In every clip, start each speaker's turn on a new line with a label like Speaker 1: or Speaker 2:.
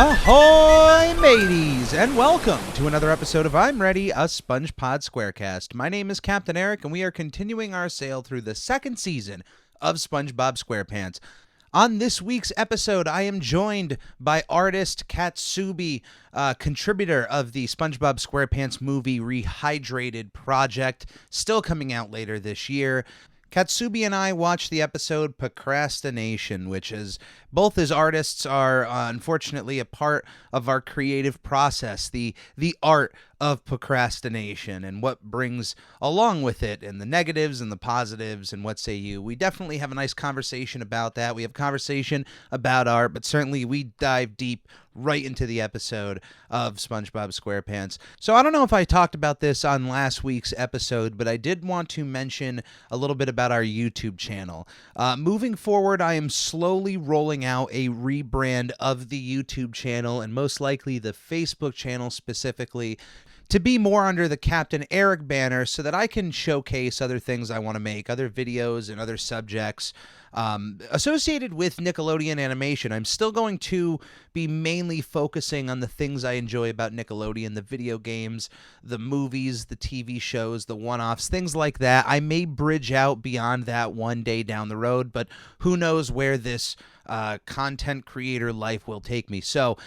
Speaker 1: Ahoy, mateys, and welcome to another episode of I'm Ready, a SpongeBob SquareCast. My name is Captain Eric, and we are continuing our sail through the second season of SpongeBob SquarePants. On this week's episode, I am joined by artist Katsubii, contributor of the SpongeBob SquarePants Movie Rehydrated project, still coming out later this year. Katsubii and I watched the episode Procrastination, which is, both as artists are unfortunately a part of our creative process, the art of procrastination and what brings along with it, and the negatives and the positives, and what say you. We definitely have a nice conversation about that. We have a conversation about art, but certainly we dive deep right into the episode of SpongeBob SquarePants. So I don't know if I talked about this on last week's episode, but I did want to mention a little bit about our YouTube channel. Moving forward, I am slowly rolling out a rebrand of the YouTube channel, and most likely the Facebook channel specifically, to be more under the Captain Eric banner, so that I can showcase other things I want to make, other videos and other subjects associated with Nickelodeon animation. I'm still going to be mainly focusing on the things I enjoy about Nickelodeon, the video games, the movies, the TV shows, the one-offs, things like that. I may bridge out beyond that one day down the road, but who knows where this content creator life will take me. So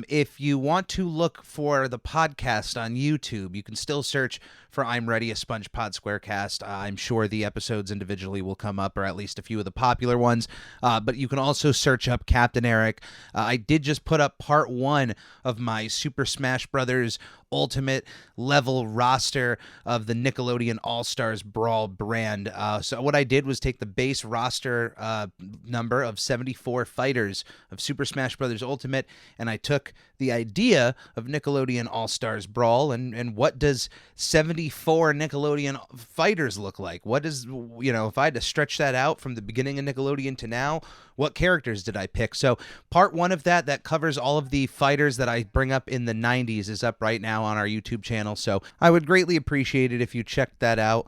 Speaker 1: if you want to look for the podcast on YouTube, you can still search for I'm Ready, a SpongeBob SquareCast. I'm sure the episodes individually will come up, or at least a few of the popular ones, but you can also search up Captain Eric. I did just put up part 1 of my Super Smash Brothers Ultimate level roster of the Nickelodeon All-Stars Brawl brand. So what I did was take the base roster number of 74 fighters of Super Smash Brothers Ultimate, and I took the idea of Nickelodeon All-Stars Brawl, and what does 74 Nickelodeon fighters look like? What is, if I had to stretch that out from the beginning of Nickelodeon to now, what characters did I pick? So part 1 of that covers all of the fighters that I bring up in the 90s, is up right now on our YouTube channel. So I would greatly appreciate it if you checked that out.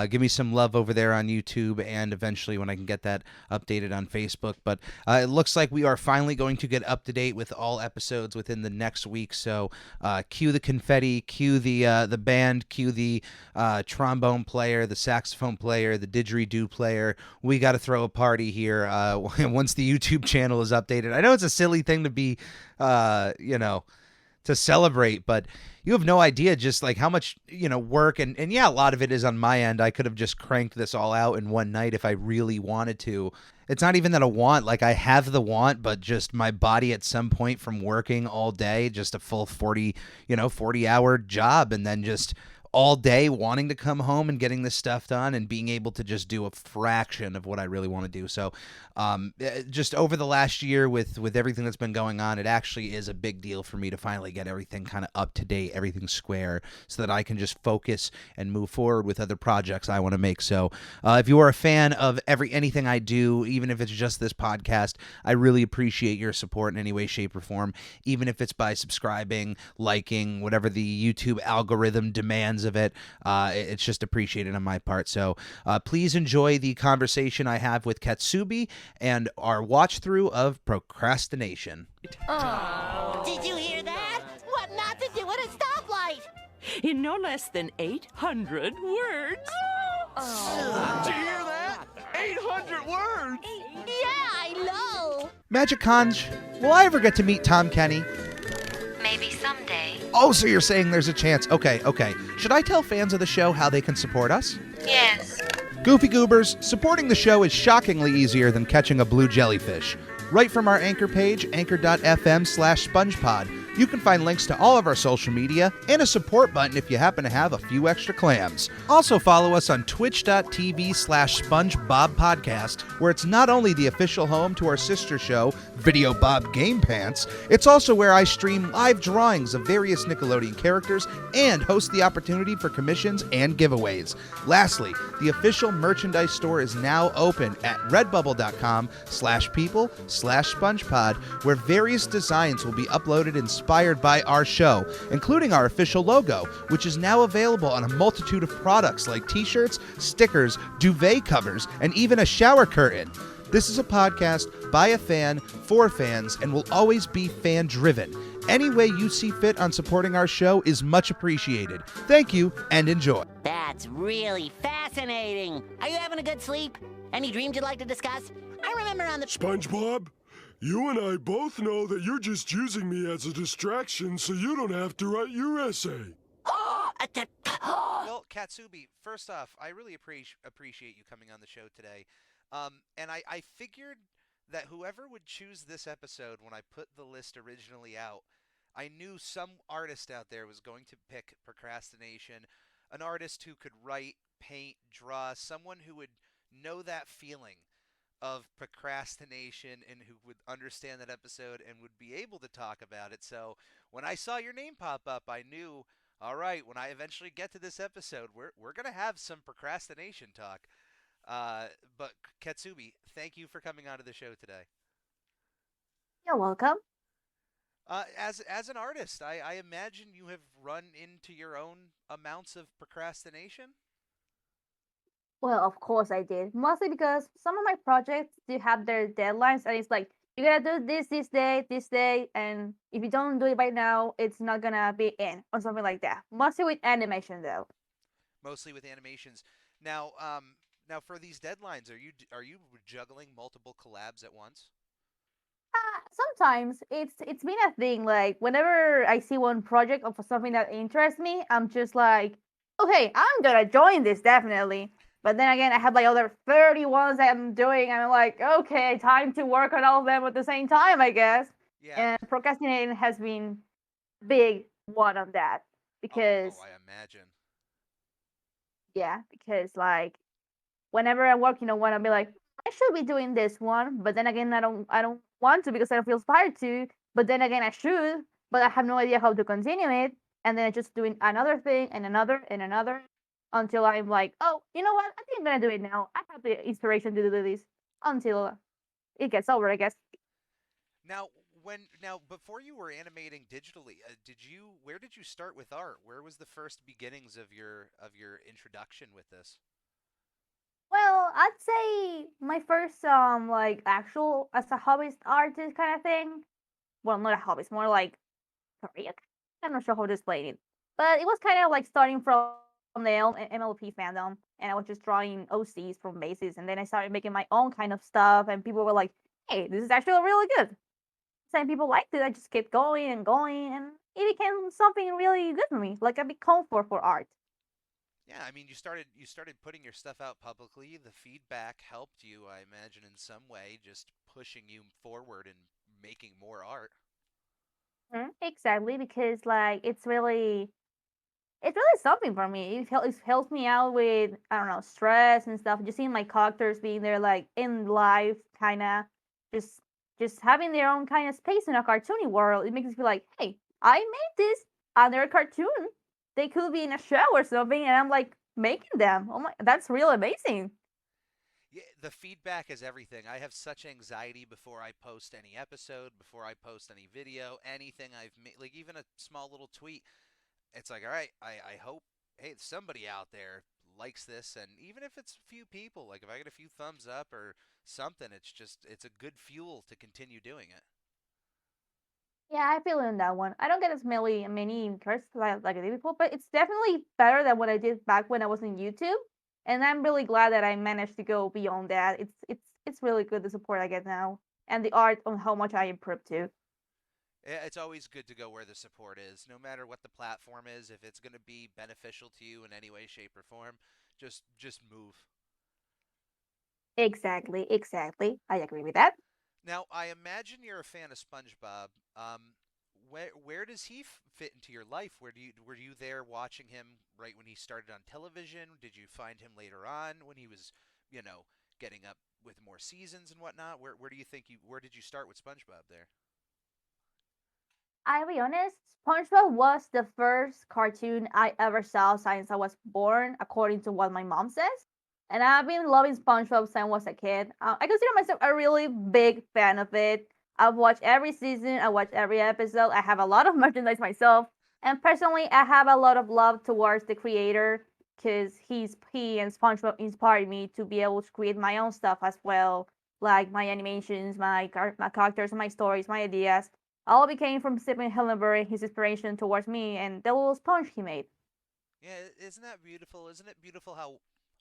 Speaker 1: Give me some love over there on YouTube, and eventually when I can get that updated on Facebook. But it looks like we are finally going to get up to date with all episodes within the next week. So cue the confetti, cue the band, cue the trombone player, the saxophone player, the didgeridoo player. We got to throw a party here once the YouTube channel is updated. I know it's a silly thing to be, to celebrate, but you have no idea just like how much, work, and yeah, a lot of it is on my end. I could have just cranked this all out in one night if I really wanted to. It's not even that I want, like I have the want, but just my body at some point from working all day, just a full 40-hour job, and then just all day wanting to come home and getting this stuff done and being able to just do a fraction of what I really want to do. So just over the last year with everything that's been going on, it actually is a big deal for me to finally get everything kind of up to date, everything square, so that I can just focus and move forward with other projects I want to make. So if you are a fan of anything I do, even if it's just this podcast, I really appreciate your support in any way, shape, or form, even if it's by subscribing, liking, whatever the YouTube algorithm demands of it. It's just appreciated on my part. So please enjoy the conversation I have with Katsubii and our watch through of Procrastination.
Speaker 2: Oh. Did you hear that? What not to do at a stoplight?
Speaker 3: In no less than 800 words.
Speaker 4: Oh. Did you hear that? 800 words!
Speaker 2: Yeah, I know.
Speaker 1: Magic Conj, will I ever get to meet Tom Kenny?
Speaker 5: Maybe someday.
Speaker 1: Oh, so you're saying there's a chance. Okay. Should I tell fans of the show how they can support us?
Speaker 5: Yes.
Speaker 1: Goofy Goobers, supporting the show is shockingly easier than catching a blue jellyfish. Right from our Anchor page, anchor.fm/SpongePod, you can find links to all of our social media and a support button if you happen to have a few extra clams. Also follow us on twitch.tv/SpongeBobPodcast, where it's not only the official home to our sister show, Video Bob Game Pants, it's also where I stream live drawings of various Nickelodeon characters and host the opportunity for commissions and giveaways. Lastly, the official merchandise store is now open at redbubble.com/people/SpongePod, where various designs will be uploaded inspired by our show, including our official logo, which is now available on a multitude of products like t-shirts, stickers, duvet covers, and even a shower curtain. This is a podcast by a fan, for fans, and will always be fan-driven. Any way you see fit on supporting our show is much appreciated. Thank you, and enjoy.
Speaker 2: That's really fascinating. Are you having a good sleep? Any dreams you'd like to discuss? I remember on the...
Speaker 6: SpongeBob, you and I both know that you're just using me as a distraction so you don't have to write your essay.
Speaker 1: Well, Katsubii, first off, I really appreciate you coming on the show today. And I figured that whoever would choose this episode when I put the list originally out, I knew some artist out there was going to pick Procrastination, an artist who could write, paint, draw, someone who would know that feeling of procrastination and who would understand that episode and would be able to talk about it. So when I saw your name pop up, I knew, all right, when I eventually get to this episode, we're going to have some procrastination talk. But Katsubii, thank you for coming onto the show today.
Speaker 7: You're welcome.
Speaker 1: As an artist, I imagine you have run into your own amounts of procrastination?
Speaker 7: Well, of course I did. Mostly because some of my projects do have their deadlines, and it's like, you gotta do this day, and if you don't do it by now, it's not gonna be in, or something like that. Mostly with animation, though.
Speaker 1: Mostly with animations. Now, now for these deadlines, are you juggling multiple collabs at once?
Speaker 7: Sometimes it's been a thing. Like whenever I see one project or for something that interests me, I'm just like, okay, I'm gonna join this definitely. But then again, I have like other 30 ones that I'm doing, and I'm like, okay, time to work on all of them at the same time, I guess.
Speaker 1: Yeah.
Speaker 7: And procrastinating has been big one of that because
Speaker 1: I imagine.
Speaker 7: yeah, because like whenever I work, one, I'll be like, I should be doing this one, but then again, I don't want to because I don't feel inspired to. But then again, I should, but I have no idea how to continue it, and then I just doing another thing and another until I'm like, oh, you know what? I think I'm gonna do it now. I have the inspiration to do this until it gets over, I guess.
Speaker 1: Now, before you were animating digitally, where did you start with art? Where was the first beginnings of your introduction with this?
Speaker 7: Well, I'd say my first like actual as a hobbyist artist kind of thing. Well, not a hobbyist, more like career. I'm not sure how to explain it, but it was kind of like starting from the MLP fandom, and I was just drawing OCs from bases, and then I started making my own kind of stuff, and people were like, "Hey, this is actually really good." Some people liked it. I just kept going and going, and it became something really good for me, like a big comfort for art.
Speaker 1: Yeah, I mean, you started putting your stuff out publicly. The feedback helped you, I imagine, in some way, just pushing you forward and making more art.
Speaker 7: Exactly, because like it's really something for me. It helps me out with, I don't know, stress and stuff. Just seeing my characters being there like in life, kind of just just having their own kind of space in a cartoony world. It makes me feel like, hey, I made this and they're a cartoon. They could be in a show or something, and I'm like making them. Oh my, that's real amazing.
Speaker 1: Yeah, the feedback is everything. I have such anxiety before I post any episode, before I post any video, anything I've made, like even a small little tweet. It's like, all right, I hope, hey, somebody out there likes this, and even if it's a few people, like if I get a few thumbs up or something, it's a good fuel to continue doing it.
Speaker 7: Yeah, I feel in that one. I don't get as many curses like I did before, but it's definitely better than what I did back when I was in YouTube. And I'm really glad that I managed to go beyond that. It's really good the support I get now, and the art on how much I improved too.
Speaker 1: It's always good to go where the support is, no matter what the platform is. If it's going to be beneficial to you in any way, shape, or form, just move.
Speaker 7: Exactly, exactly. I agree with that.
Speaker 1: Now, I imagine you're a fan of SpongeBob. Where does he fit into your life? Were you there watching him right when he started on television? Did you find him later on when he was, getting up with more seasons and whatnot? Where did you start with SpongeBob there?
Speaker 7: I'll be honest, SpongeBob was the first cartoon I ever saw since I was born, according to what my mom says. And I've been loving SpongeBob since I was a kid. I consider myself a really big fan of it. I've watched every season, I watched every episode. I have a lot of merchandise myself. And personally, I have a lot of love towards the creator because he and SpongeBob inspired me to be able to create my own stuff as well. like my animations, my characters, my stories, my ideas, all became from Stephen Hillenburg, his inspiration towards me, and the little sponge he made.
Speaker 1: Yeah, isn't that beautiful? Isn't it beautiful how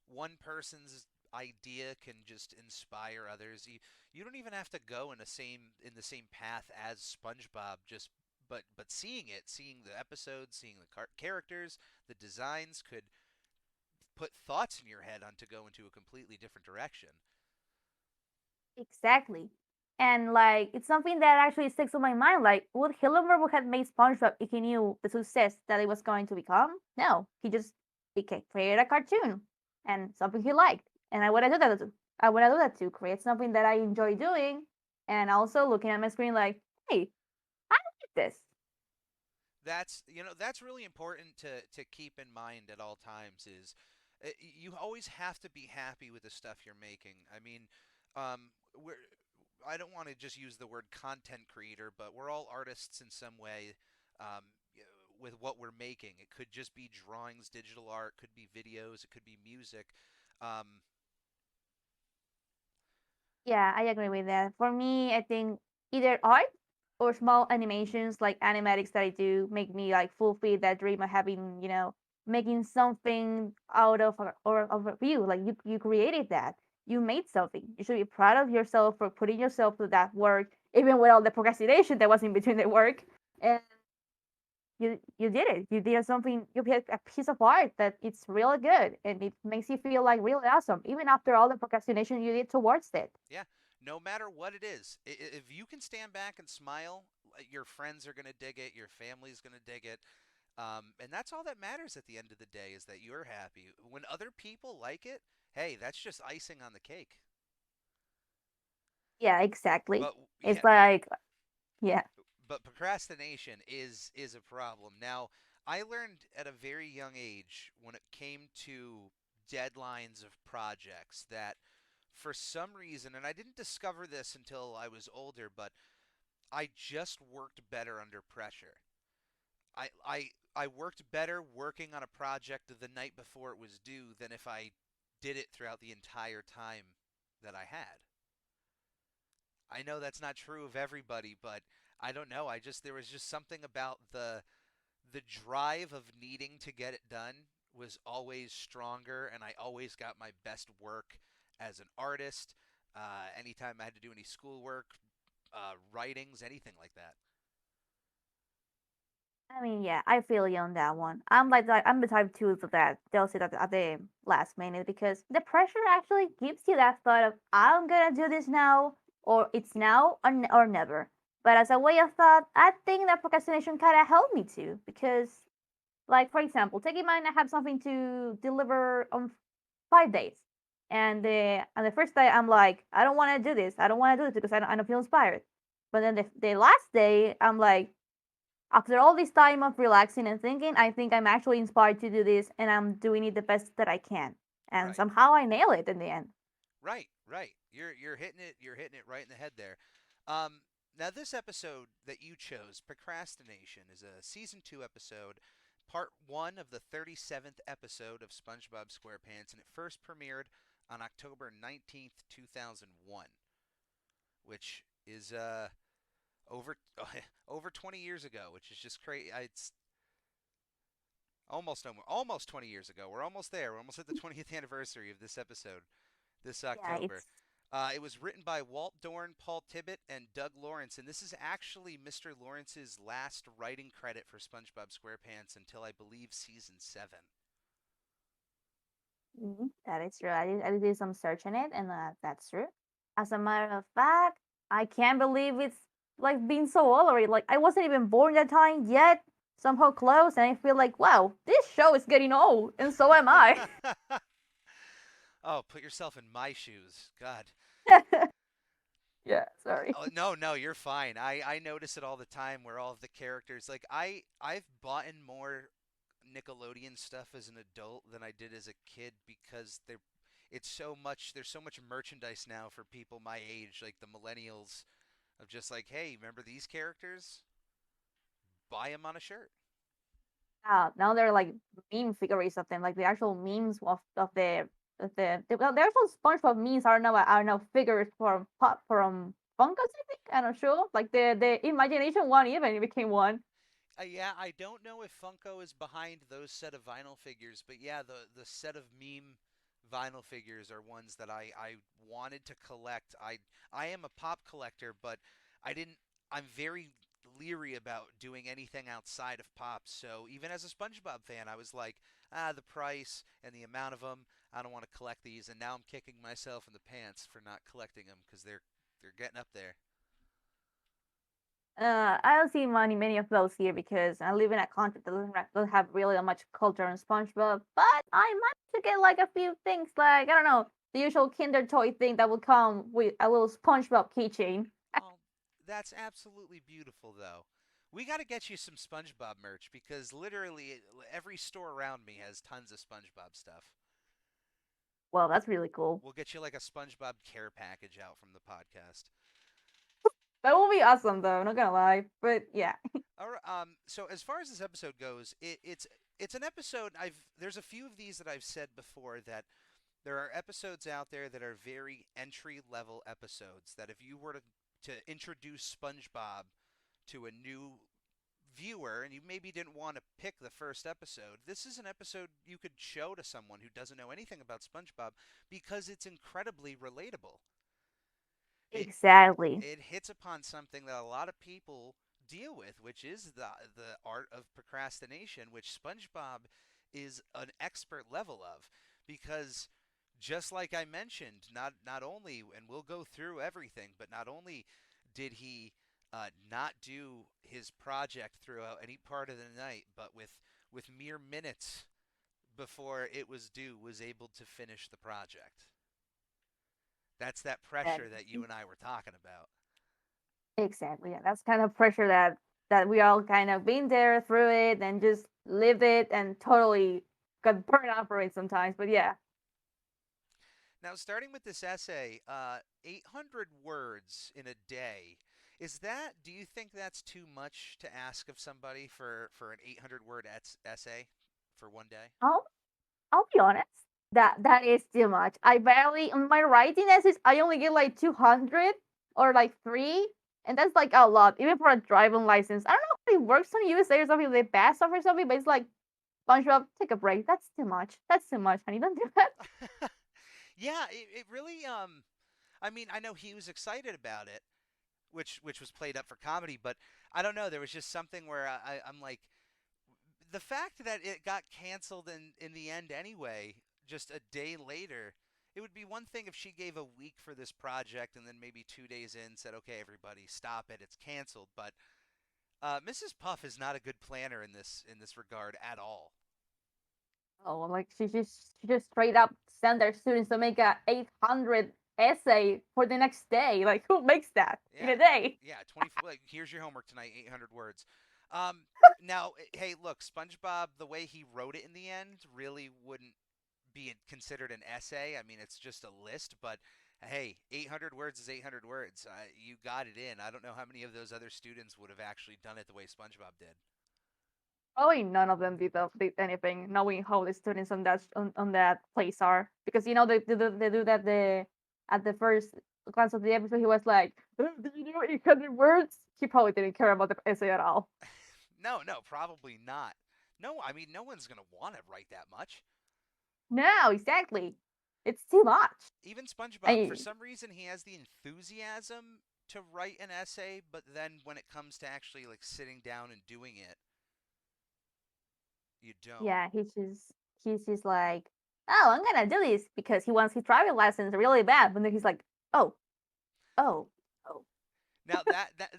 Speaker 1: one person's idea can just inspire others? You don't even have to go in the same path as SpongeBob. Just but seeing it, seeing the episodes, seeing the characters, the designs could put thoughts in your head on to go into a completely different direction.
Speaker 7: Exactly. And like it's something that actually sticks in my mind. Like, would Hillenburg have made SpongeBob if he knew the success that it was going to become? No, he just created a cartoon and something he liked. And I want to do that too. I want to do that too. Create something that I enjoy doing, and also looking at my screen like, hey, I like this.
Speaker 1: That's really important to keep in mind at all times is you always have to be happy with the stuff you're making. I mean, we're I don't want to just use the word content creator, but we're all artists in some way with what we're making. It could just be drawings, digital art, could be videos, it could be music. Um,
Speaker 7: Yeah, I agree with that. For me, I think either art or small animations like animatics that I do make me like fulfill that dream of having, making something out of or of a view. Like you created that. You made something. You should be proud of yourself for putting yourself through that work, even with all the procrastination that was in between the work. And you did it. You did something. You did a piece of art that it's really good, and it makes you feel like really awesome, even after all the procrastination you did towards it.
Speaker 1: yeah, no matter what it is, if you can stand back and smile, your friends are gonna dig it, your family's gonna dig it. And that's all that matters at the end of the day is that you're happy. When other people like it, hey, that's just icing on the cake.
Speaker 7: Yeah, exactly.
Speaker 1: But
Speaker 7: It's
Speaker 1: yeah,
Speaker 7: like, yeah.
Speaker 1: but procrastination is a problem. Now, I learned at a very young age when it came to deadlines of projects that for some reason, and I didn't discover this until I was older, but I just worked better under pressure. I worked better working on a project the night before it was due than if I did it throughout the entire time that I had. I know that's not true of everybody, but I don't know. There was just something about the drive of needing to get it done was always stronger, and I always got my best work as an artist. Anytime I had to do any schoolwork, writings, anything like that.
Speaker 7: I mean, yeah, I feel you on that one. I'm the type too of that they'll sit at the last minute because the pressure actually gives you that thought of I'm gonna do this now or it's now or never. But as a way of thought, I think that procrastination kind of helped me too because, like for example, take in mind I have something to deliver on 5 days, and the first day I'm like I don't want to do this. I don't want to do it because I don't feel inspired. But then the last day I'm like after all this time of relaxing and thinking, I think I'm actually inspired to do this and I'm doing it the best that I can. And
Speaker 1: Right.
Speaker 7: somehow I nail it in the end.
Speaker 1: Right. You're hitting it right in the head there. Um, Now this episode that you chose, Procrastination, is a season 2 episode, part 1 of the 37th episode of SpongeBob SquarePants, and it first premiered on October 19th, 2001, which is over over 20 years ago, which is just crazy. It's almost 20 years ago. We're almost there. We're almost at the 20th anniversary of this episode this
Speaker 7: Yeah,
Speaker 1: October.
Speaker 7: it's
Speaker 1: It was written by Walt Dorn, Paul Tibbett, and Doug Lawrence, and this is actually Mr. Lawrence's last writing credit for SpongeBob SquarePants until I believe season 7.
Speaker 7: that is true. I did some search on it, and that's true. As a matter of fact, I can't believe it's like being so old already. Like I wasn't even born that time yet. Somehow close, and I feel like wow, this show is getting old, and so am I.
Speaker 1: Oh, put yourself in my shoes. God.
Speaker 7: Yeah, sorry.
Speaker 1: Oh, no, no, you're fine. I notice it all the time where all of the characters like I've bought in more Nickelodeon stuff as an adult than I did as a kid because there's so much merchandise now for people my age, like the millennials, of just like, hey, remember these characters? Buy them on a shirt.
Speaker 7: Now they're like meme figures of them, like the actual memes of the well, there's some SpongeBob memes. I don't know figures from Funkos. I think I'm not sure. Like the imagination one even it became one.
Speaker 1: Yeah, I don't know if Funko is behind those set of vinyl figures, but yeah, the set of meme vinyl figures are ones that I wanted to collect. I am a pop collector, but I didn't. I'm very leery about doing anything outside of pop. So even as a SpongeBob fan, I was like, the price and the amount of them, I don't want to collect these. And now I'm kicking myself in the pants for not collecting them because they're getting up there.
Speaker 7: I don't see many of those here because I live in a country that doesn't have really much culture on SpongeBob. But I managed to get like a few things, like I don't know, the usual Kinder Toy thing that will come with a little SpongeBob keychain.
Speaker 1: Oh, that's absolutely beautiful, though. We got to get you some SpongeBob merch because literally every store around me has tons of SpongeBob stuff.
Speaker 7: Well, that's really cool.
Speaker 1: We'll get you like a SpongeBob care package out from the podcast.
Speaker 7: That will be awesome, though. Not gonna lie, but yeah.
Speaker 1: All right. So as far as this episode goes, it's an episode. There's a few of these that I've said before that there are episodes out there that are very entry level episodes that if you were to introduce SpongeBob to a new viewer and you maybe didn't want to pick the first episode, this is an episode you could show to someone who doesn't know anything about SpongeBob because it's incredibly relatable.
Speaker 7: Exactly.
Speaker 1: It hits upon something that a lot of people deal with, which is the art of procrastination, which SpongeBob is an expert level of, because just like I mentioned, not only, and we'll go through everything, but not only did he not do his project throughout any part of the night, but with mere minutes before it was due, was able to finish the project. That's that
Speaker 7: That,
Speaker 1: pressure that you and I were talking about.
Speaker 7: exactly. Yeah, that's kind of pressure that we all kind of been there through it and just lived it and totally got burned out for it sometimes. But yeah.
Speaker 1: Now, starting with this essay, 800 words in a day. Do you think that's too much to ask of somebody for an 800 word essay for one day?
Speaker 7: I'll I'll be honest. That is too much. I barely on my writing essays I only get like 200 or like three, and that's like a lot, even for a driving license. I don't know if it works on USA or something, they pass off or something, but it's like SpongeBob, take a break. That's too much. That's too much, honey. Don't do that.
Speaker 1: Yeah, it really I mean, I know he was excited about it, which was played up for comedy, but I don't know, there was just something where I'm like the fact that it got canceled in the end anyway, just a day later, it would be one thing if she gave a week for this project and then maybe 2 days in said, "Okay, everybody, stop it, it's canceled." But Mrs. Puff is not a good planner in this regard at all.
Speaker 7: Oh, like she just straight up send their students to make a 800 essay for the next day. Like who makes that in
Speaker 1: Yeah,
Speaker 7: a day?
Speaker 1: yeah, 20. Like, here's your homework tonight, 800 words. Um, Now, hey, look, SpongeBob, the way he wrote it in the end, really wouldn't be considered an essay. I mean, it's just a list, but hey, 800 words is 800 words. You got it in. I don't know how many of those other students would have actually done it the way SpongeBob did.
Speaker 7: Probably none of them did anything, knowing how the students on that place are. Because you know they do that at the first glance of the episode. He was like, "Do you know 800 words?" He probably didn't care about the essay at all.
Speaker 1: No, no, probably not. No, I mean, no one's going to want to write that much.
Speaker 7: No, exactly. It's too much.
Speaker 1: Even SpongeBob, for
Speaker 7: I,
Speaker 1: some reason, he has the enthusiasm to write an essay, but then when it comes to actually like sitting down and doing it, you don't.
Speaker 7: yeah, he's just like, oh, I'm gonna do this because he wants his driving license really bad. But then he's like, oh, oh, oh.
Speaker 1: Now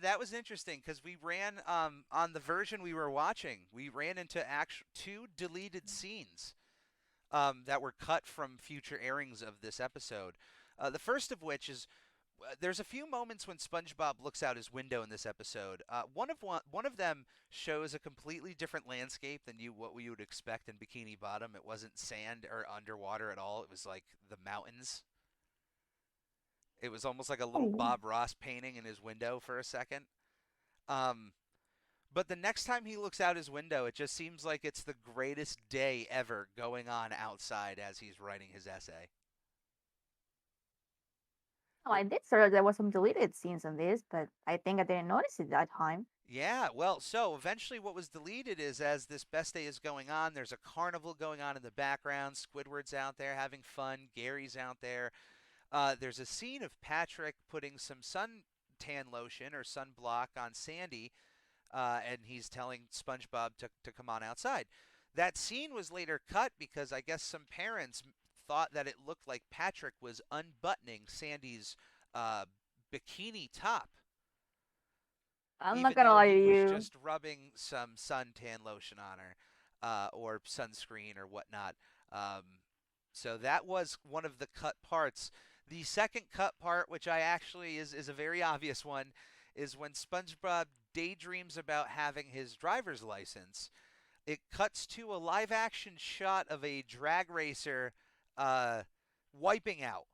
Speaker 1: that was interesting because we ran on the version we were watching, we ran into two deleted scenes that were cut from future airings of this episode. The first of which is there's a few moments when SpongeBob looks out his window in this episode. One of them shows a completely different landscape than what we would expect in Bikini Bottom. It wasn't sand or underwater at all. It was like the mountains. It was almost like a little
Speaker 7: Oh.
Speaker 1: Bob Ross painting in his window for a second. Um, but the next time he looks out his window, it just seems like it's the greatest day ever going on outside as he's writing his essay.
Speaker 7: Oh, I did sort of there was some deleted scenes on this, but I think I didn't notice it that time.
Speaker 1: Yeah, well, so eventually what was deleted is as this best day is going on, there's a carnival going on in the background. Squidward's out there having fun. Gary's out there. There's a scene of Patrick putting some suntan lotion or sunblock on Sandy, and he's telling SpongeBob to come on outside. That scene was later cut because I guess some parents thought that it looked like Patrick was unbuttoning Sandy's uh, bikini top,
Speaker 7: I'm not
Speaker 1: even
Speaker 7: gonna
Speaker 1: though
Speaker 7: lie to
Speaker 1: he was
Speaker 7: you.
Speaker 1: just rubbing some suntan lotion on her, or sunscreen or whatnot. Um, so that was one of the cut parts. The second cut part, which I actually is a very obvious one, is when SpongeBob daydreams about having his driver's license. It cuts to a live action shot of a drag racer uh, wiping out,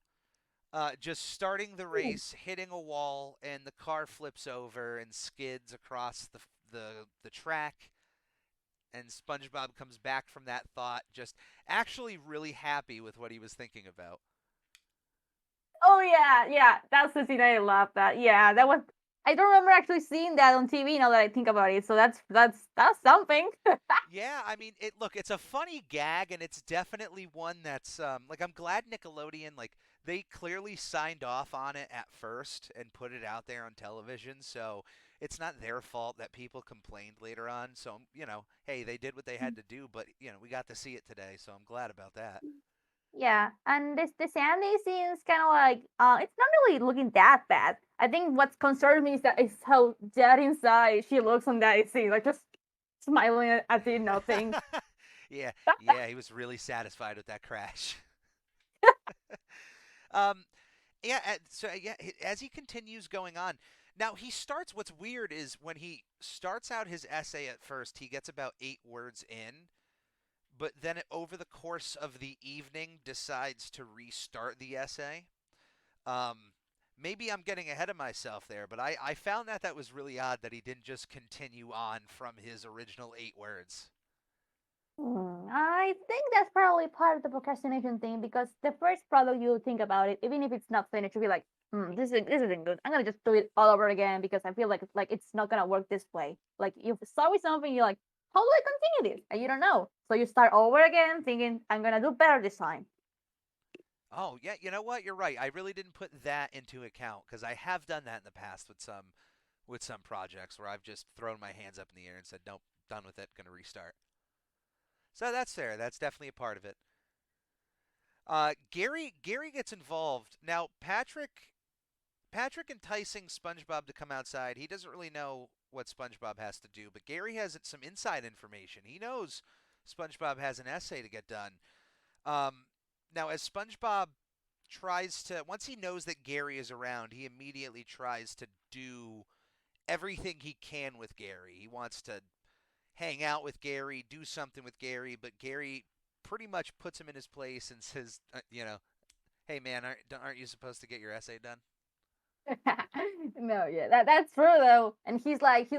Speaker 1: just starting the
Speaker 7: Ooh.
Speaker 1: race, hitting a wall, and the car flips over and skids across the track. And SpongeBob comes back from that thought, just actually really happy with what he was thinking about.
Speaker 7: Oh yeah, yeah, that's the scene I love. That yeah, that was. I don't remember actually seeing that on TV. Now that I think about it, so that's something.
Speaker 1: Yeah, I mean, it's a funny gag, and it's definitely one that's like I'm glad Nickelodeon they clearly signed off on it at first and put it out there on television, so it's not their fault that people complained later on. So hey, they did what they had to do, but we got to see it today, so I'm glad about that.
Speaker 7: Yeah, and this Sandy scene is kind of like it's not really looking that bad. I think what concerns me is that it's how dead inside she looks on that scene, like just smiling at the nothing.
Speaker 1: Yeah, yeah, he was really satisfied with that crash. um, yeah, as he continues going on, now he starts. What's weird is when he starts out his essay at first, he gets about 8 words in, but then over the course of the evening decides to restart the essay. Um, maybe I'm getting ahead of myself there, but I found that was really odd that he didn't just continue on from his original 8 words.
Speaker 7: I think that's probably part of the procrastination thing because the first product you think about it, even if it's not finished, you'll be like, this isn't good. I'm gonna just do it all over again because I feel like it's not gonna work this way. Like you start with something, you're like, how do I continue this? And you don't know, so you start over again, thinking I'm gonna do better this time.
Speaker 1: Oh, yeah, you know what? You're right. I really didn't put that into account because I have done that in the past with some projects where I've just thrown my hands up in the air and said, "Nope, done with it, gonna restart." So that's fair. That's definitely a part of it. Gary gets involved. Now, Patrick enticing SpongeBob to come outside. He doesn't really know what SpongeBob has to do, but Gary has some inside information. He knows SpongeBob has an essay to get done. Um, Now, as SpongeBob tries to, once he knows that Gary is around, he immediately tries to do everything he can with Gary. He wants to hang out with Gary, do something with Gary, but Gary pretty much puts him in his place and says, hey man, aren't you supposed to get your essay done?
Speaker 7: No, yeah, that's true though. And he's like,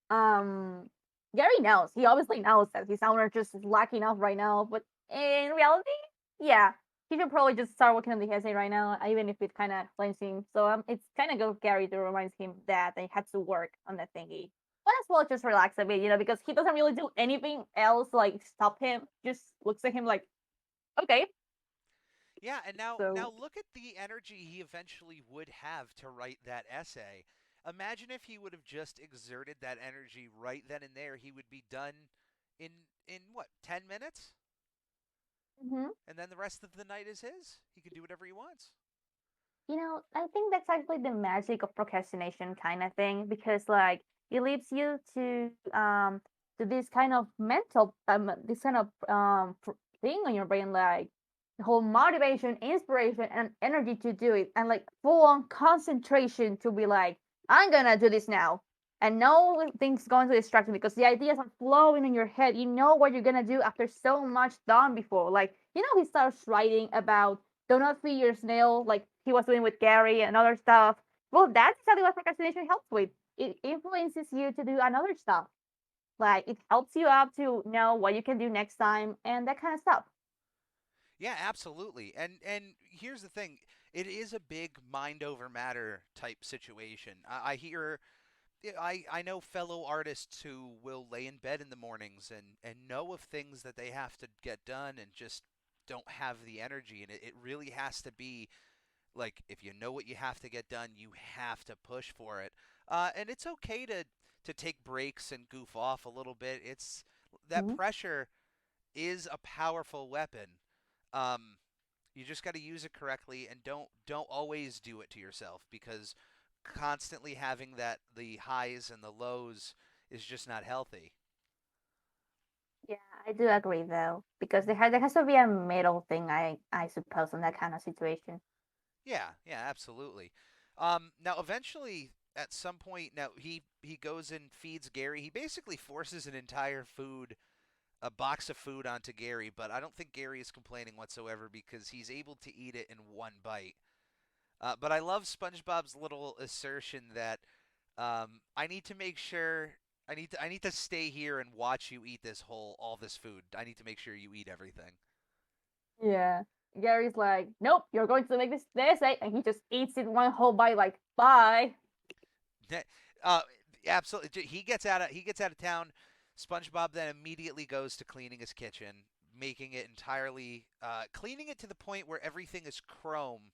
Speaker 7: um, Gary knows. He obviously knows that his owner just is lacking off right now. But in reality, yeah, he should probably just start working on the essay right now, even if it kind of blames him. So it's kind of good Gary to remind him that he had to work on that thingy. But as well, just relax a bit, because he doesn't really do anything else like stop him. Just looks at him like, okay.
Speaker 1: Yeah, and now
Speaker 7: So
Speaker 1: look at the energy he eventually would have to write that essay. Imagine if he would have just exerted that energy right then and there, he would be done in what, 10 minutes?
Speaker 7: mhm.
Speaker 1: And then the rest of the night is his. He can do whatever he wants.
Speaker 7: I think that's actually the magic of procrastination kind of thing because like it leads you to this kind of mental this kind of thing on your brain like the whole motivation, inspiration, and energy to do it, and like full on concentration to be like I'm gonna do this now, and no things going to distract you because the ideas are flowing in your head. You know what you're gonna do after so much done before. Like he starts writing about do not feed your snail like he was doing with Gary and other stuff. Well, that's exactly what procrastination helps with. It influences you to do another stuff. Like it helps you out to know what you can do next time and that kind of stuff.
Speaker 1: Yeah, absolutely. And here's the thing. It is a big mind over matter type situation. I hear I know fellow artists who will lay in bed in the mornings and know of things that they have to get done and just don't have the energy. And it really has to be like if you know what you have to get done, you have to push for it. And it's okay to take breaks and goof off a little bit. It's that
Speaker 7: Mhm.
Speaker 1: pressure is a powerful weapon. Um, you just got to use it correctly and don't always do it to yourself because constantly having that the highs and the lows is just not healthy.
Speaker 7: Yeah, I do agree though, because there has to be a middle thing, I suppose, in that kind of situation.
Speaker 1: Yeah, yeah, absolutely. Now eventually at some point now he goes and feeds Gary. He basically forces an entire food a box of food onto Gary, but I don't think Gary is complaining whatsoever because he's able to eat it in one bite. But I love SpongeBob's little assertion that I need to make sure I need to stay here and watch you eat all this food. I need to make sure you eat everything.
Speaker 7: Yeah. Gary's like, nope, you're going to make this essay, and he just eats it one whole bite, like, bye.
Speaker 1: uh, Absolutely. He gets out of town. SpongeBob then immediately goes to cleaning his kitchen, making it entirely cleaning it to the point where everything is chrome.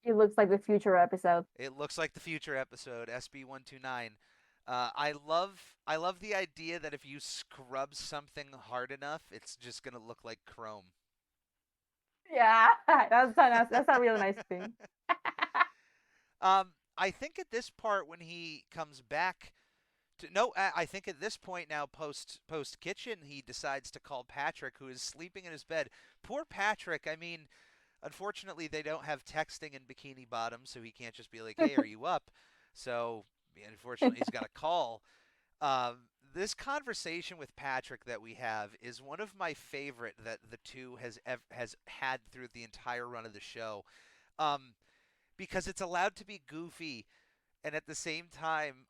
Speaker 7: It looks like the future episode.
Speaker 1: It looks like the future episode SB129. I love the idea that if you scrub something hard enough, it's just gonna look like chrome.
Speaker 7: Yeah, that's a really nice thing.
Speaker 1: I think at this part when he comes back to no, I think at this point now post kitchen he decides to call Patrick who is sleeping in his bed. Poor Patrick. I mean, unfortunately they don't have texting in Bikini Bottom, so he can't just be like, "Hey, are you up?" So unfortunately he's got a call. This conversation with Patrick that we have is one of my favorite that the two has had through the entire run of the show, um, because it's allowed to be goofy and at the same time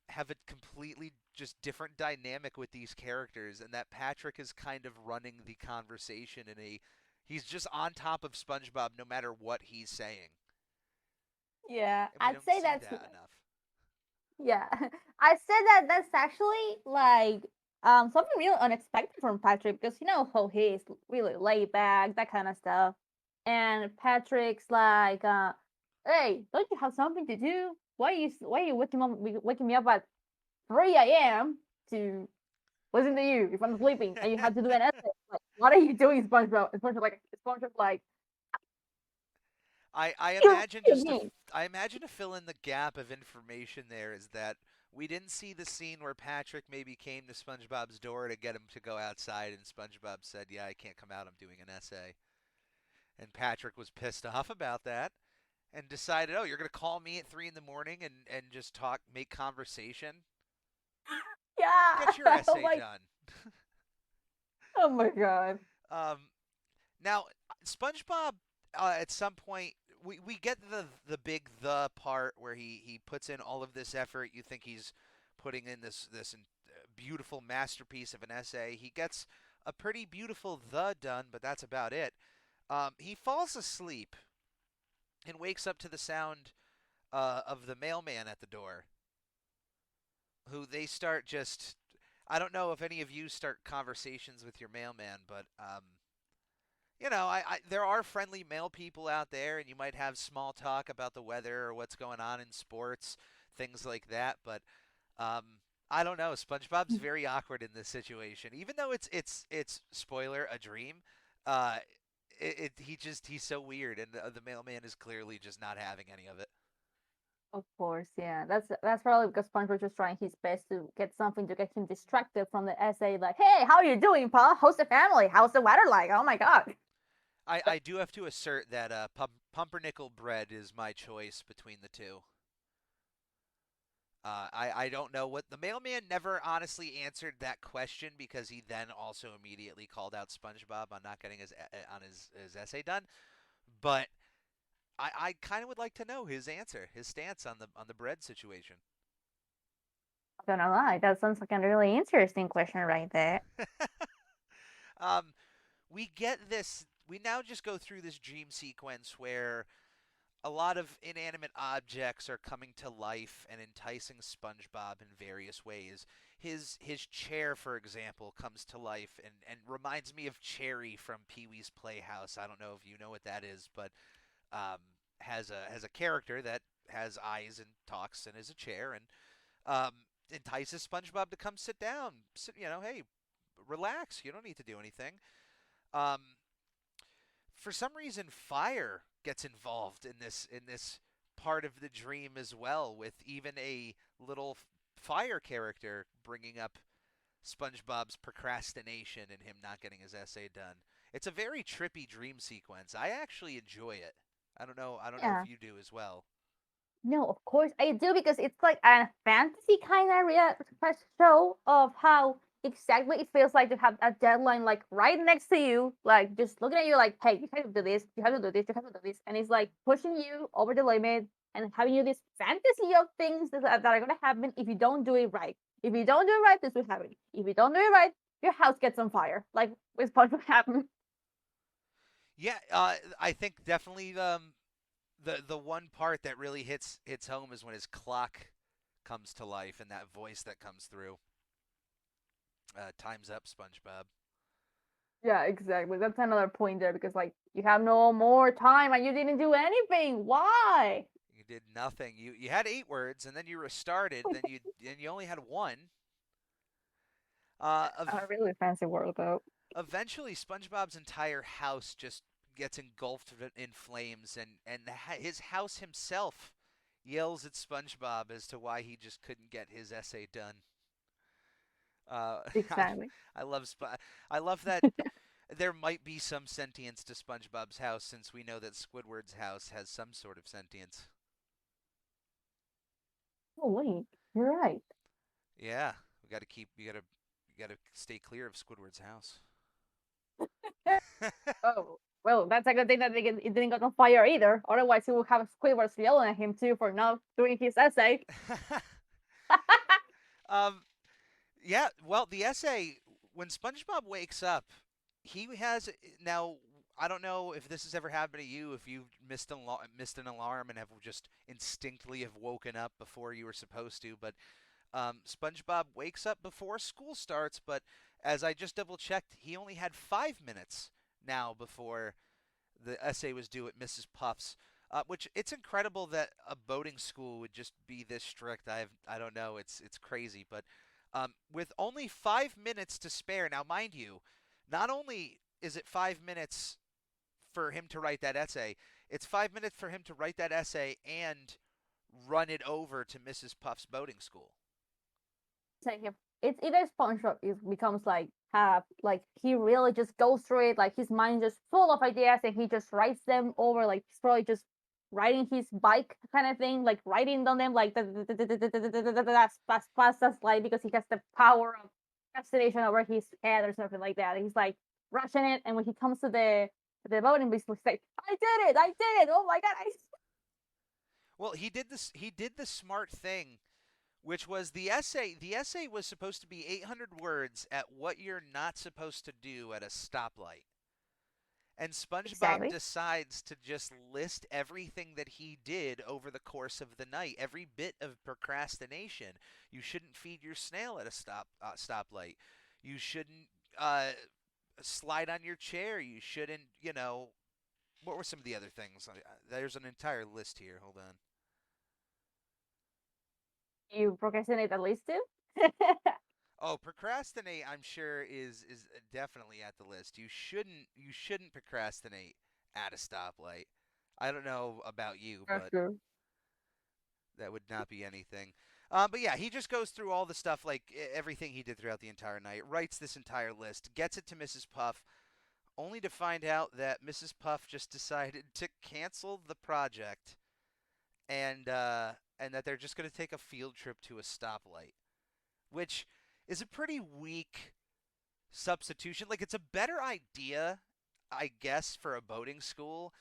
Speaker 1: have a completely just different dynamic with these characters, and that Patrick is kind of running the conversation in a he's just on top of SpongeBob no matter what he's saying,
Speaker 7: Yeah,
Speaker 1: and we
Speaker 7: I'd
Speaker 1: don't
Speaker 7: say
Speaker 1: see
Speaker 7: that's
Speaker 1: that enough.
Speaker 7: yeah. I said that that's actually like something real unexpected from Patrick because you know how he is really laid back, that kind of stuff. And Patrick's like, hey, don't you have something to do? Why are you waking me up at 3 a.m. to listen to you if I'm sleeping and you have to do an essay? Like, what are you doing, SpongeBob? SpongeBob like,
Speaker 1: I
Speaker 7: you
Speaker 1: imagine
Speaker 7: kidding
Speaker 1: I imagine to fill in the gap of information there is that we didn't see the scene where Patrick maybe came to SpongeBob's door to get him to go outside, and SpongeBob said, "Yeah, I can't come out. I'm doing an essay." And Patrick was pissed off about that and decided, "Oh, you're gonna call me at 3 in the morning and just talk, make conversation?
Speaker 7: Yeah.
Speaker 1: Get your
Speaker 7: Oh
Speaker 1: essay
Speaker 7: my,
Speaker 1: done."
Speaker 7: oh my god.
Speaker 1: Um, Now, SpongeBob, at some point, we get the big the part where he puts in all of this effort. You think he's putting in this beautiful masterpiece of an essay. He gets a pretty beautiful the done, but that's about it. He falls asleep and wakes up to the sound of the mailman at the door, who they start just. I don't know if any of you start conversations with your mailman, but there are friendly male people out there, and you might have small talk about the weather or what's going on in sports, things like that. But I don't know. SpongeBob's very awkward in this situation, even though it's spoiler a dream. Uh, he's so weird, and the mailman is clearly just not having any of it.
Speaker 7: Of course, yeah. That's probably because SpongeBob just trying his best to get something to get him distracted from the essay. Like, hey, how are you doing, Pa? How's the family? How's the weather like? Oh my god.
Speaker 1: I do have to assert that pumpernickel bread is my choice between the two. I don't know what the mailman never honestly answered that question because he then also immediately called out SpongeBob on not getting his essay done. But I kind of would like to know his answer, his stance on the bread situation.
Speaker 7: Not gonna lie, that sounds like a really interesting question right there.
Speaker 1: um, we get this. we now just go through this dream sequence where a lot of inanimate objects are coming to life and enticing SpongeBob in various ways. His chair, for example, comes to life and reminds me of Cherry from Pee-wee's Playhouse. I don't know if you know what that is, but um, has a character that has eyes and talks and is a chair and entices SpongeBob to come sit down. Hey, relax. You don't need to do anything. Um, for some reason, fire gets involved in this part of the dream as well, with even a little fire character bringing up SpongeBob's procrastination and him not getting his essay done. It's a very trippy dream sequence. I actually enjoy it. I don't know. I don't know
Speaker 7: Yeah.
Speaker 1: if you do as well.
Speaker 7: No, of course I do because it's like a fantasy kind of show of how exactly it feels like to have a deadline like right next to you, like just looking at you like, hey, you have to do this, you have to do this, you have to do this, and it's like pushing you over the limit and having you this fantasy of things that are gonna happen if you don't do it right. If you don't do it right, this will happen. If you don't do it right, your house gets on fire, like with SpongeBob happen.
Speaker 1: Yeah, I think definitely the one part that really hits home is when his clock comes to life and that voice that comes through. Time's up, SpongeBob.
Speaker 7: Yeah, exactly. That's another point there because like you have no more time and you didn't do anything. Why?
Speaker 1: You did nothing. You had 8 words and then you restarted. Then you only had one. Uh,
Speaker 7: A
Speaker 1: ev-
Speaker 7: really fancy word though.
Speaker 1: Eventually, SpongeBob's entire house just gets engulfed in flames, and his house himself yells at SpongeBob as to why he just couldn't get his essay done. Uh, I,
Speaker 7: Exactly.
Speaker 1: I love I love that there might be some sentience to SpongeBob's house, since we know that Squidward's house has some sort of sentience.
Speaker 7: Oh wait, you're right.
Speaker 1: Yeah, we gotta stay clear of Squidward's house.
Speaker 7: Oh, well, that's a good thing that it didn't get on fire either. Otherwise, he would have Squidward yelling at him too for not doing his essay.
Speaker 1: um, yeah. Well, the essay, when SpongeBob wakes up, he has now. I don't know if this has ever happened to you. If you've missed an alarm and have just instinctively have woken up before you were supposed to, but SpongeBob wakes up before school starts. But as I just double checked, he only had 5 minutes now before the essay was due at Mrs. Puff's. Which it's incredible that a boating school would just be this strict. I don't know. It's crazy, but with only 5 minutes to spare. Now, mind you, not only is it 5 minutes for him to write that essay, it's 5 minutes for him to write that essay and run it over to Mrs. Puff's boating school.
Speaker 7: Like it's either SpongeBob becomes like he really just goes through it, like his mind just full of ideas and he just writes them over, like he's probably just riding his bike kind of thing, like writing on them like as fast as light because he has the power of fascination over his head or something like that. He's like rushing it, and when he comes to the voting, he's like, I did it! I did it! Oh my god!
Speaker 1: Well, he did this. He did the smart thing, which was the essay. The essay was supposed to be 800 words at what you're not supposed to do at a stoplight. And SpongeBob
Speaker 7: Exactly.
Speaker 1: decides to just list everything that he did over the course of the night, every bit of procrastination. You shouldn't feed your snail at a stoplight. You shouldn't slide on your chair. You shouldn't, what were some of the other things? There's an entire list here. Hold on.
Speaker 7: You procrastinate at least two.
Speaker 1: Oh, procrastinate, I'm sure is definitely at the list. You shouldn't procrastinate at a stoplight. I don't know about you,
Speaker 7: For
Speaker 1: but
Speaker 7: sure.
Speaker 1: that would not be anything. But yeah, he just goes through all the stuff, like everything he did throughout the entire night, writes this entire list, gets it to Mrs. Puff, only to find out that Mrs. Puff just decided to cancel the project and that they're just going to take a field trip to a stoplight, which is a pretty weak substitution. Like, it's a better idea, I guess, for a boating school.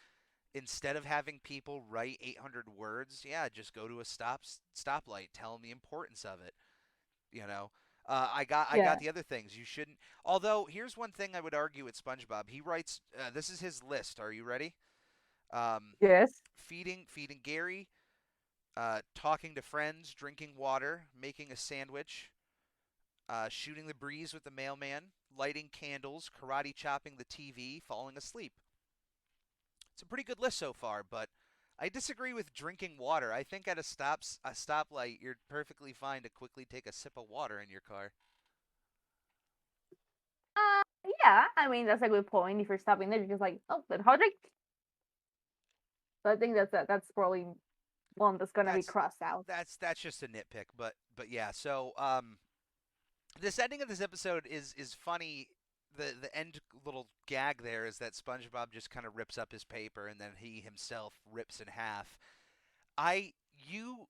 Speaker 1: Instead of having people write 800 words, yeah, just go to a stoplight. Tell them the importance of it. You know, I got the other things. You shouldn't. Although here's one thing I would argue with SpongeBob. He writes. This is his list. Are you ready?
Speaker 7: Yes.
Speaker 1: Feeding Gary, talking to friends, drinking water, making a sandwich, shooting the breeze with the mailman, lighting candles, karate chopping the TV, falling asleep. It's a pretty good list so far, but I disagree with drinking water. I think at a stoplight, you're perfectly fine to quickly take a sip of water in your car.
Speaker 7: Yeah, I mean that's a good point. If you're stopping there, you're just like, oh, then how drink. So I think that's probably one that's gonna be
Speaker 1: That's
Speaker 7: crossed out.
Speaker 1: that's just a nitpick, but yeah. So this ending of this episode is funny. The end little gag there is that SpongeBob just kind of rips up his paper and then he himself rips in half. I you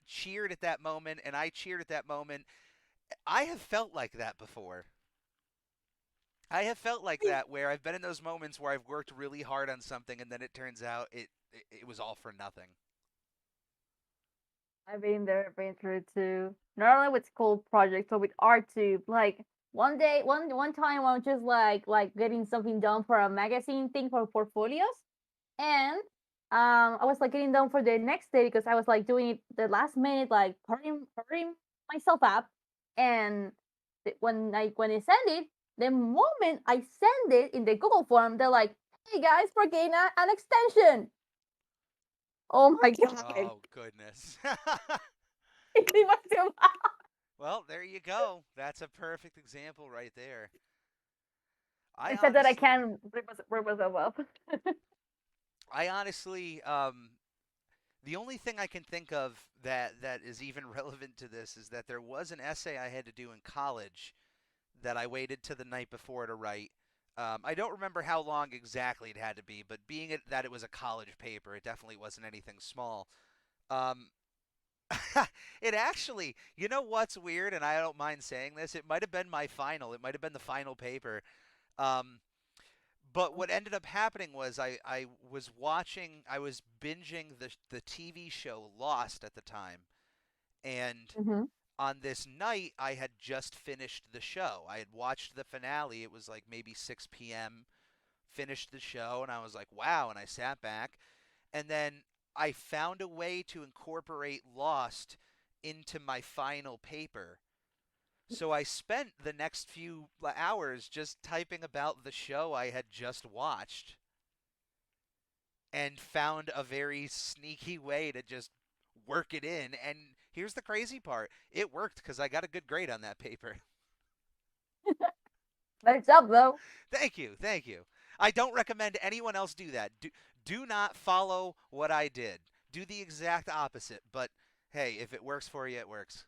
Speaker 1: cheered at that moment and I cheered at that moment. I have felt like that before. I have felt like that where I've been in those moments where I've worked really hard on something and then it turns out it was all for nothing.
Speaker 7: I've been there, been through too. Not only with school projects, but with art too. Like one day, one time, I was just like getting something done for a magazine thing for portfolios, and I was like getting done for the next day because I was like doing it the last minute, like hurrying myself up, and when I send it, the moment I send it in the Google form, they're like, "Hey guys, we're getting an extension." Oh my god!
Speaker 1: Oh goodness.
Speaker 7: It was too much.
Speaker 1: Well, there you go. That's a perfect example right there. I
Speaker 7: Except that I
Speaker 1: honestly
Speaker 7: can rip myself up.
Speaker 1: I honestly the only thing I can think of that is even relevant to this is that there was an essay I had to do in college that I waited to the night before to write. I don't remember how long exactly it had to be, but being that it was a college paper, it definitely wasn't anything small. Um, it actually, you know what's weird, and I don't mind saying this, it might have been my final. It might have been the final paper. Um, but what ended up happening was I was I was binging the TV show Lost at the time, and
Speaker 7: Hmm.
Speaker 1: on this night, I had just finished the show. I had watched the finale. It was like maybe 6 p.m. Finished the show, and I was like, wow. And I sat back, and then I found a way to incorporate Lost into my final paper. So I spent the next few hours just typing about the show I had just watched and found a very sneaky way to just work it in. And here's the crazy part, it worked because I got a good grade on that paper.
Speaker 7: Nice job, though.
Speaker 1: Thank you. Thank you. I don't recommend anyone else do that. Do not follow what I did. Do the exact opposite. But hey, if it works for you, it works.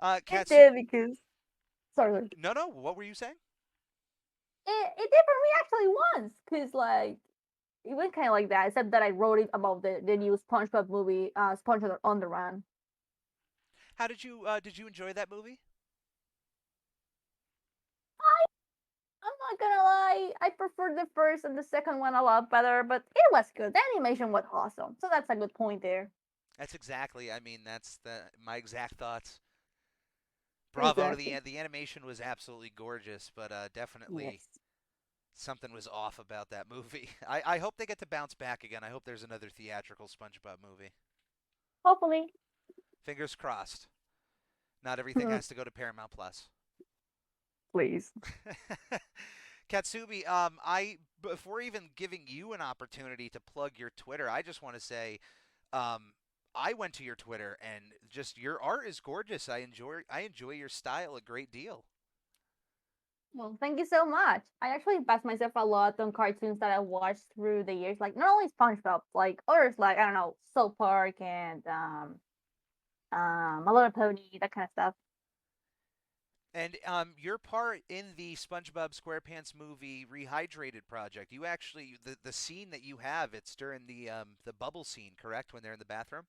Speaker 7: It
Speaker 1: Katsu.
Speaker 7: did because sorry,
Speaker 1: No, no. What were you saying?
Speaker 7: it did for me actually once because like it went kind of like that, except that I wrote it about the new SpongeBob movie, SpongeBob on the Run.
Speaker 1: How did you enjoy that movie?
Speaker 7: I'm not gonna lie, I prefer the first and the second one a lot better, but it was good. The animation was awesome, so that's a good point there.
Speaker 1: That's exactly. I mean, that's my exact thoughts. Bravo to
Speaker 7: Exactly.
Speaker 1: the animation was absolutely gorgeous, but definitely
Speaker 7: Yes.
Speaker 1: something was off about that movie. I hope they get to bounce back again. I hope there's another theatrical SpongeBob movie.
Speaker 7: Hopefully.
Speaker 1: Fingers crossed. Not everything has to go to Paramount Plus.
Speaker 7: Please.
Speaker 1: Katsubi, I before even giving you an opportunity to plug your Twitter, I just want to say, I went to your Twitter and just your art is gorgeous. I enjoy your style a great deal.
Speaker 7: Well, thank you so much. I actually based myself a lot on cartoons that I watched through the years, like not only SpongeBob, like others, like I don't know, South Park and My Little Pony, that kind of stuff.
Speaker 1: And your part in the SpongeBob SquarePants movie Rehydrated project, you actually the scene that you have, it's during the bubble scene, correct? When they're in the bathroom.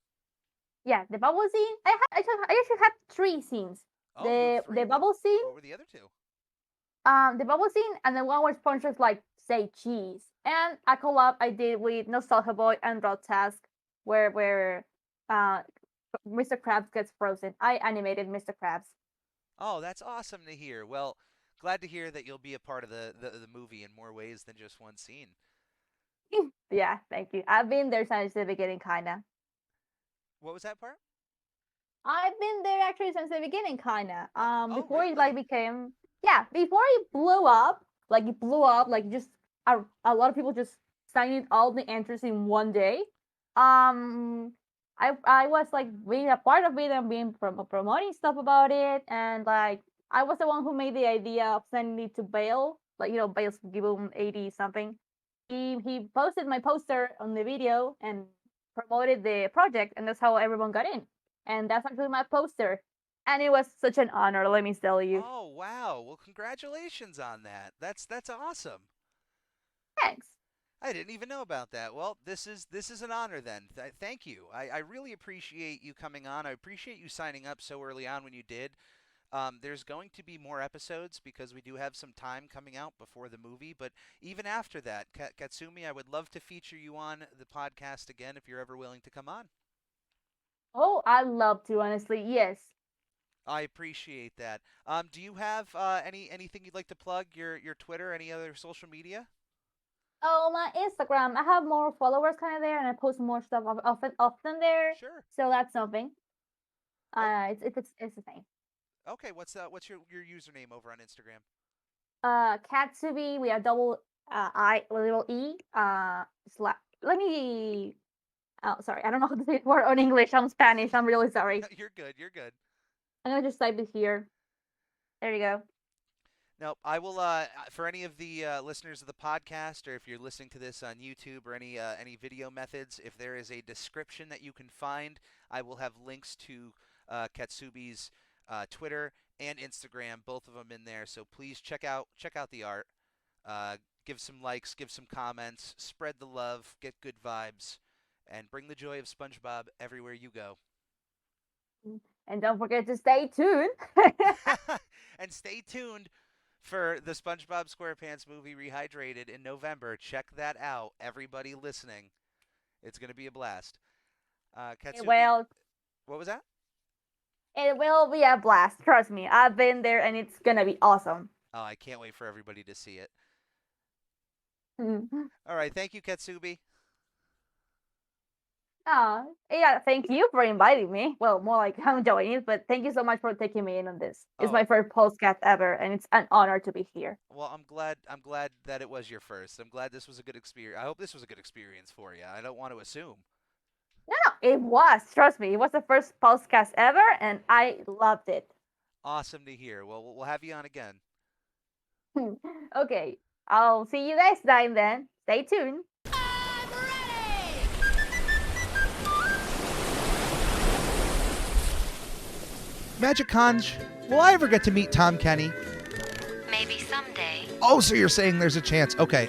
Speaker 7: Yeah, the bubble scene. I actually had three scenes.
Speaker 1: Oh, you have
Speaker 7: The
Speaker 1: three.
Speaker 7: the
Speaker 1: What
Speaker 7: bubble scene,
Speaker 1: what were the other two?
Speaker 7: the bubble scene, and the one where SpongeBob like say cheese, and a collab I did with Nostalgia Boy and Road Task, where uh Mr. Krabs gets frozen. I animated Mr. Krabs.
Speaker 1: Oh, that's awesome to hear. Well, glad to hear that you'll be a part of the movie in more ways than just one scene.
Speaker 7: Yeah, thank you. I've been there since the beginning, kinda.
Speaker 1: What was that part?
Speaker 7: I've been there actually since the beginning, kinda.
Speaker 1: Oh,
Speaker 7: Before it
Speaker 1: really?
Speaker 7: like became, yeah, before it blew up, like just a lot of people just signing all the entries in one day. Um, I was like being a part of it and being promoting stuff about it, and like I was the one who made the idea of sending it to Bale. Like Bale's give him 80 something. He posted my poster on the video and promoted the project, and that's how everyone got in. And that's actually my poster. And it was such an honor, let me tell you.
Speaker 1: Oh, wow. Well, congratulations on that. That's awesome.
Speaker 7: Thanks.
Speaker 1: I didn't even know about that. Well, this is an honor then. Thank you. I really appreciate you coming on. I appreciate you signing up so early on when you did. There's going to be more episodes because we do have some time coming out before the movie. But even after that, Katsumi, I would love to feature you on the podcast again if you're ever willing to come on.
Speaker 7: Oh, I'd love to, honestly. Yes.
Speaker 1: I appreciate that. Do you have anything you'd like to plug? Your Twitter, any other social media?
Speaker 7: Oh, my Instagram. I have more followers kind of there, and I post more stuff often there.
Speaker 1: Sure.
Speaker 7: So that's something.
Speaker 1: Oh,
Speaker 7: It's the same.
Speaker 1: okay. What's your username over on Instagram?
Speaker 7: Katsubii. We have double little e. Let me. Oh, sorry. I don't know how to say the word on English. I'm Spanish. I'm really sorry.
Speaker 1: You're good. You're good.
Speaker 7: I'm gonna just type it here. There you go.
Speaker 1: Now, I will, for any of the listeners of the podcast, or if you're listening to this on YouTube or any video methods, if there is a description that you can find, I will have links to Katsubi's Twitter and Instagram, both of them in there. So please check out the art, give some likes, give some comments, spread the love, get good vibes, and bring the joy of SpongeBob everywhere you go.
Speaker 7: And don't forget to stay tuned.
Speaker 1: And stay tuned for the SpongeBob SquarePants Movie Rehydrated in November. Check that out, everybody listening. It's going to be a blast. Katsubi,
Speaker 7: Well,
Speaker 1: what was that?
Speaker 7: it will be a blast. Trust me. I've been there, and it's gonna be awesome.
Speaker 1: Oh, I can't wait for everybody to see it.
Speaker 7: Oh,
Speaker 1: All right, thank you, Katsubi.
Speaker 7: yeah. Thank you for inviting me. Well, more like I'm enjoying it, but thank you so much for taking me in on this. It's
Speaker 1: Oh,
Speaker 7: my first podcast ever, and it's an honor to be here.
Speaker 1: well, I'm glad that it was your first. I'm glad this was a good experience. I hope this was a good experience for you. I don't want to assume.
Speaker 7: No, it was. Trust me, it was the first podcast ever, and I loved it.
Speaker 1: Awesome to hear. Well, we'll have you on again.
Speaker 7: Okay, I'll see you guys then. Stay tuned.
Speaker 1: Magic Conj, will I ever get to meet Tom Kenny?
Speaker 5: Maybe someday.
Speaker 1: Oh, so you're saying there's a chance. Okay.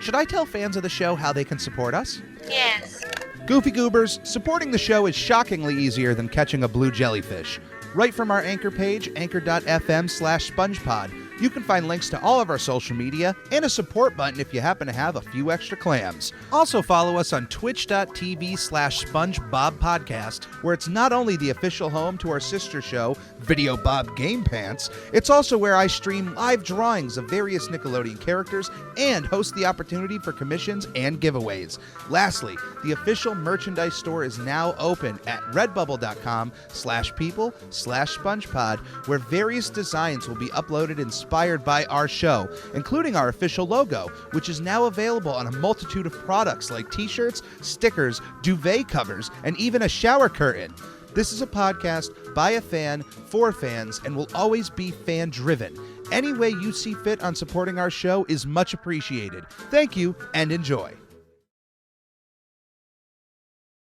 Speaker 1: Should I tell fans of the show how they can support us?
Speaker 5: Yes.
Speaker 1: Goofy Goobers, supporting the show is shockingly easier than catching a blue jellyfish. Right from our anchor page, anchor.fm/SpongePod, you can find links to all of our social media and a support button if you happen to have a few extra clams. Also follow us on twitch.tv/SpongeBobPodcast, where it's not only the official home to our sister show, Video Bob Game Pants, it's also where I stream live drawings of various Nickelodeon characters and host the opportunity for commissions and giveaways. Lastly, the official merchandise store is now open at redbubble.com/people/SpongePod, where various designs will be uploaded inspired by our show, including our official logo, which is now available on a multitude of products like t-shirts, stickers, duvet covers, and even a shower curtain. This is a podcast by a fan, for fans, and will always be fan-driven. Any way you see fit on supporting our show is much appreciated. Thank you, and enjoy.